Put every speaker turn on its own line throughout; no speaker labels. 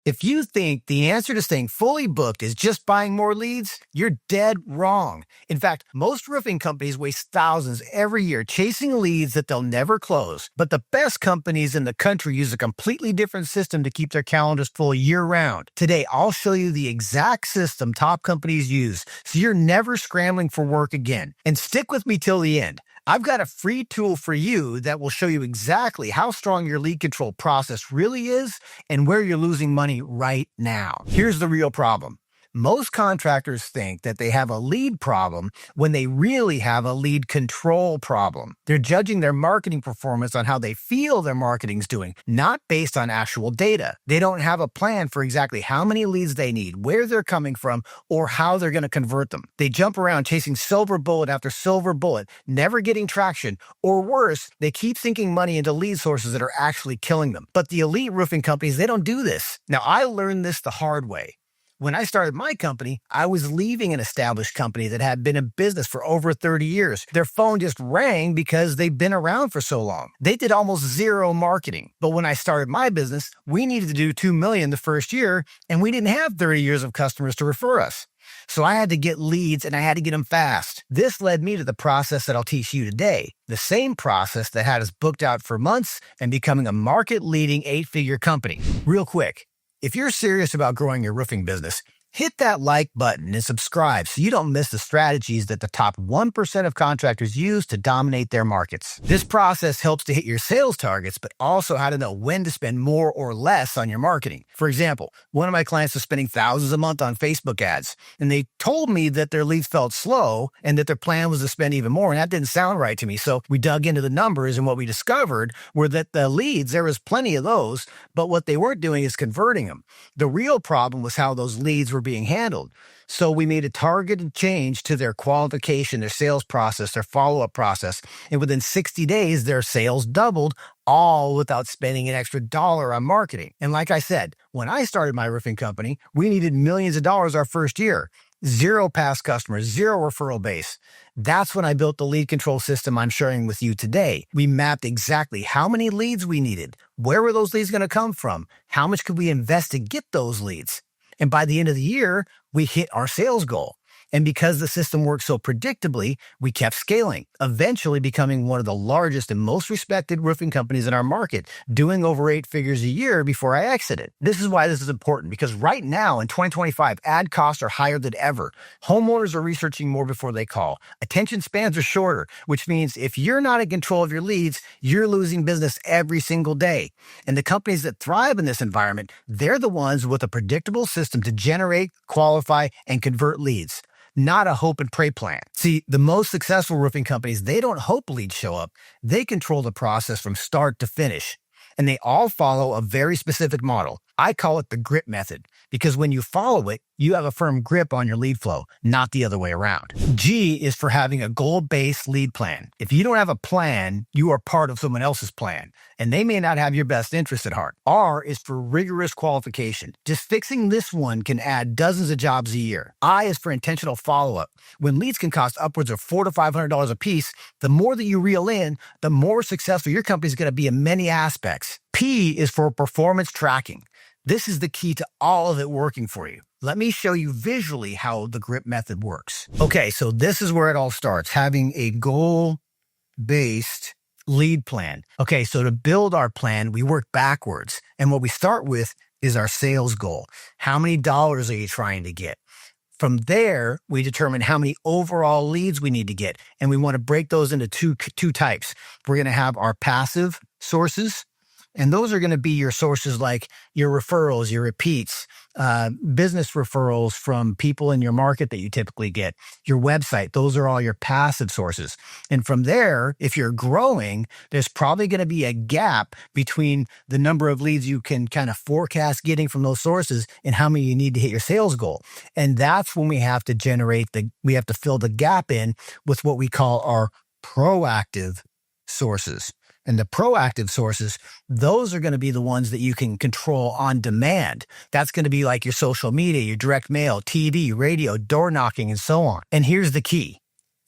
If you think the answer to staying fully booked is just buying more leads, you're dead wrong. In fact, most roofing companies waste thousands every year chasing leads that they'll never close. But the best companies in the country use a completely different system to keep their calendars full year-round. Today, I'll show you the exact system top companies use, so you're never scrambling for work again. And stick with me till the end. I've got a free tool for you that will show you exactly how strong your lead control process really is and where you're losing money right now. Here's the real problem. Most contractors think that they have a lead problem when they really have a lead control problem. They're judging their marketing performance on how they feel their marketing's doing, not based on actual data. They don't have a plan for exactly how many leads they need, where they're coming from, or how they're going to convert them. They jump around chasing silver bullet after silver bullet, never getting traction, or worse, they keep sinking money into lead sources that are actually killing them. But the elite roofing companies, they don't do this. Now, I learned this the hard way. When I started my company, I was leaving an established company that had been in business for over 30 years. Their phone just rang because they've been around for so long. They did almost zero marketing. But when I started my business, we needed to do $2 million the first year, and we didn't have 30 years of customers to refer us. So I had to get leads, and I had to get them fast. This led me to the process that I'll teach you today. The same process that had us booked out for months and becoming a market-leading 8-figure company. Real quick. If you're serious about growing your roofing business, hit that like button and subscribe so you don't miss the strategies that the top 1% of contractors use to dominate their markets. This process helps to hit your sales targets, but also how to know when to spend more or less on your marketing. For example, one of my clients was spending thousands a month on Facebook ads, and they told me that their leads felt slow and that their plan was to spend even more, and that didn't sound right to me. So we dug into the numbers, and what we discovered were that the leads, there was plenty of those, but what they weren't doing is converting them. The real problem was how those leads were being handled. So we made a targeted change to their qualification, their sales process, their follow-up process. And within 60 days, their sales doubled, all without spending an extra dollar on marketing. And like I said, when I started my roofing company, we needed millions of dollars our first year. Zero past customers, zero referral base. That's when I built the lead control system I'm sharing with you today. We mapped exactly how many leads we needed. Where were those leads going to come from? How much could we invest to get those leads? And by the end of the year, we hit our sales goal. And because the system worked so predictably, we kept scaling, eventually becoming one of the largest and most respected roofing companies in our market, doing over 8 figures a year before I exited. This is why this is important, because right now in 2025, ad costs are higher than ever. Homeowners are researching more before they call. Attention spans are shorter, which means if you're not in control of your leads, you're losing business every single day. And the companies that thrive in this environment, they're the ones with a predictable system to generate, qualify, and convert leads. Not a hope and pray plan. See, the most successful roofing companies, they don't hope leads show up. They control the process from start to finish. And they all follow a very specific model. I call it the grip method, because when you follow it, you have a firm grip on your lead flow, not the other way around. G is for having a goal-based lead plan. If you don't have a plan, you are part of someone else's plan, and they may not have your best interest at heart. R is for rigorous qualification. Just fixing this one can add dozens of jobs a year. I is for intentional follow-up. When leads can cost upwards of $400 to $500 a piece, the more that you reel in, the more successful your company is going to be in many aspects. P is for performance tracking. This is the key to all of it working for you. Let me show you visually how the grip method works. Okay, so this is where it all starts, having a goal-based lead plan. Okay, so to build our plan, we work backwards. And what we start with is our sales goal. How many dollars are you trying to get? From there, we determine how many overall leads we need to get. And we want to break those into two types. We're going to have our passive sources, and those are going to be your sources like your referrals, your repeats, business referrals from people in your market that you typically get, your website. Those are all your passive sources. And from there, if you're growing, there's probably going to be a gap between the number of leads you can kind of forecast getting from those sources and how many you need to hit your sales goal. And that's when we have to we have to fill the gap in with what we call our proactive sources. And the proactive sources, those are going to be the ones that you can control on demand. That's going to be like your social media, your direct mail, TV, radio, door knocking, and so on. And here's the key.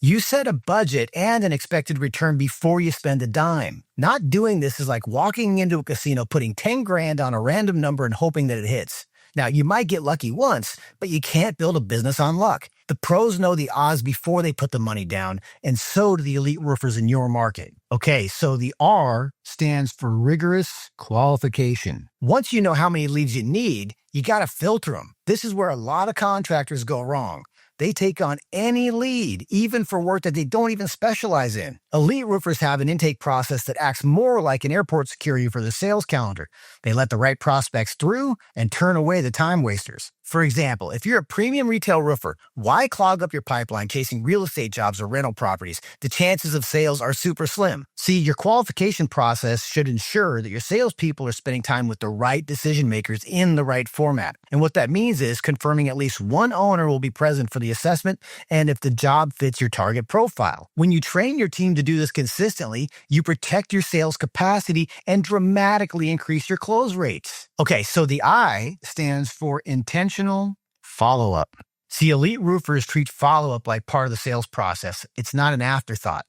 You set a budget and an expected return before you spend a dime. Not doing this is like walking into a casino, putting 10 grand on a random number and hoping that it hits. Now, you might get lucky once, but you can't build a business on luck. The pros know the odds before they put the money down, and so do the elite roofers in your market. Okay, so the R stands for rigorous qualification. Once you know how many leads you need, you got to filter them. This is where a lot of contractors go wrong. They take on any lead, even for work that they don't even specialize in. Elite roofers have an intake process that acts more like an airport security for the sales calendar. They let the right prospects through and turn away the time wasters. For example, if you're a premium retail roofer, why clog up your pipeline chasing real estate jobs or rental properties? The chances of sales are super slim. See, your qualification process should ensure that your salespeople are spending time with the right decision makers in the right format. And what that means is confirming at least one owner will be present for the assessment and if the job fits your target profile. When you train your team to do this consistently, you protect your sales capacity and dramatically increase your close rates. Okay, so the I stands for intentional follow-up. See, elite roofers treat follow-up like part of the sales process. It's not an afterthought.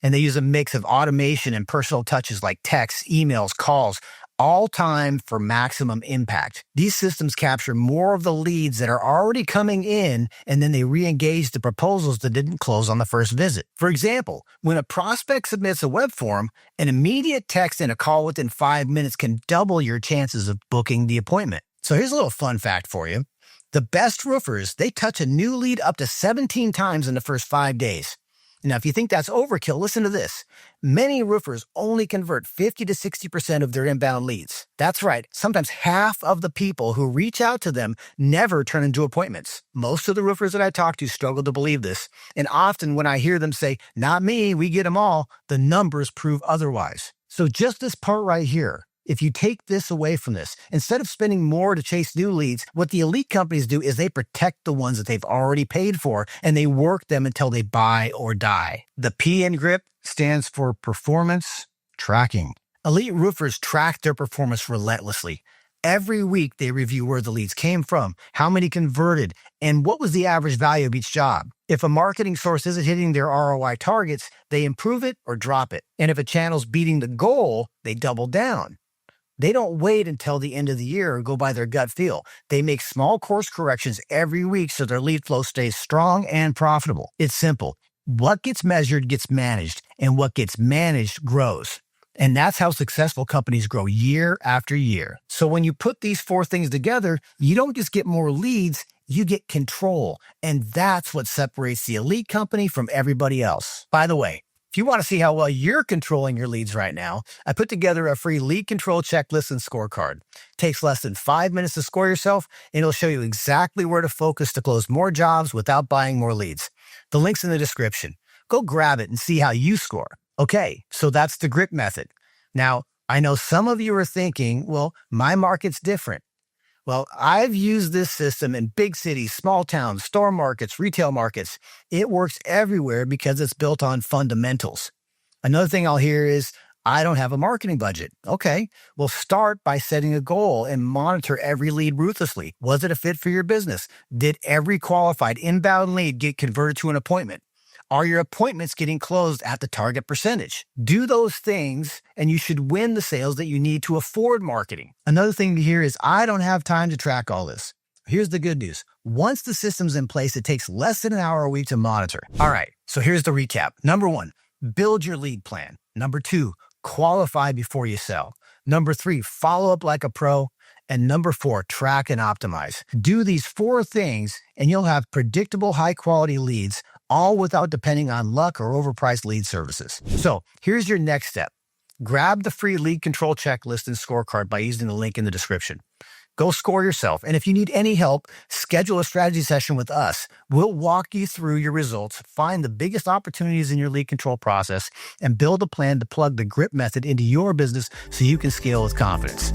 And they use a mix of automation and personal touches like texts, emails, calls, all time for maximum impact. These systems capture more of the leads that are already coming in, and then they re-engage the proposals that didn't close on the first visit. For example, when a prospect submits a web form, an immediate text and a call within 5 minutes can double your chances of booking the appointment. So here's a little fun fact for you. The best roofers, they touch a new lead up to 17 times in the first 5 days. Now, if you think that's overkill, listen to this. Many roofers only convert 50 to 60% of their inbound leads. That's right. Sometimes half of the people who reach out to them never turn into appointments. Most of the roofers that I talk to struggle to believe this. And often when I hear them say, "Not me, we get them all," the numbers prove otherwise. So just this part right here. If you take this away from this, instead of spending more to chase new leads, what the elite companies do is they protect the ones that they've already paid for, and they work them until they buy or die. The P in GRIP stands for performance tracking. Elite roofers track their performance relentlessly. Every week, they review where the leads came from, how many converted, and what was the average value of each job. If a marketing source isn't hitting their ROI targets, they improve it or drop it. And if a channel's beating the goal, they double down. They don't wait until the end of the year or go by their gut feel. They make small course corrections every week so their lead flow stays strong and profitable. It's simple. What gets measured gets managed, and what gets managed grows. And that's how successful companies grow year after year. So when you put these 4 things together, you don't just get more leads, you get control. And that's what separates the elite company from everybody else. By the way, if you want to see how well you're controlling your leads right now, I put together a free lead control checklist and scorecard. It takes less than 5 minutes to score yourself, and it'll show you exactly where to focus to close more jobs without buying more leads. The link's in the description. Go grab it and see how you score. Okay, so that's the GRIP method. Now, I know some of you are thinking, well, my market's different. Well, I've used this system in big cities, small towns, store markets, retail markets. It works everywhere because it's built on fundamentals. Another thing I'll hear is, I don't have a marketing budget. Okay, well, start by setting a goal and monitor every lead ruthlessly. Was it a fit for your business? Did every qualified inbound lead get converted to an appointment? Are your appointments getting closed at the target percentage? Do those things, and you should win the sales that you need to afford marketing. Another thing to hear is, I don't have time to track all this. Here's the good news. Once the system's in place, it takes less than an hour a week to monitor. All right, so here's the recap. Number 1, build your lead plan. Number 2, qualify before you sell. Number 3, follow up like a pro. And number 4, track and optimize. Do these 4 things, and you'll have predictable, high-quality leads, all without depending on luck or overpriced lead services. So here's your next step. Grab the free lead control checklist and scorecard by using the link in the description. Go score yourself. And if you need any help, schedule a strategy session with us. We'll walk you through your results, find the biggest opportunities in your lead control process, and build a plan to plug the GRIP method into your business so you can scale with confidence.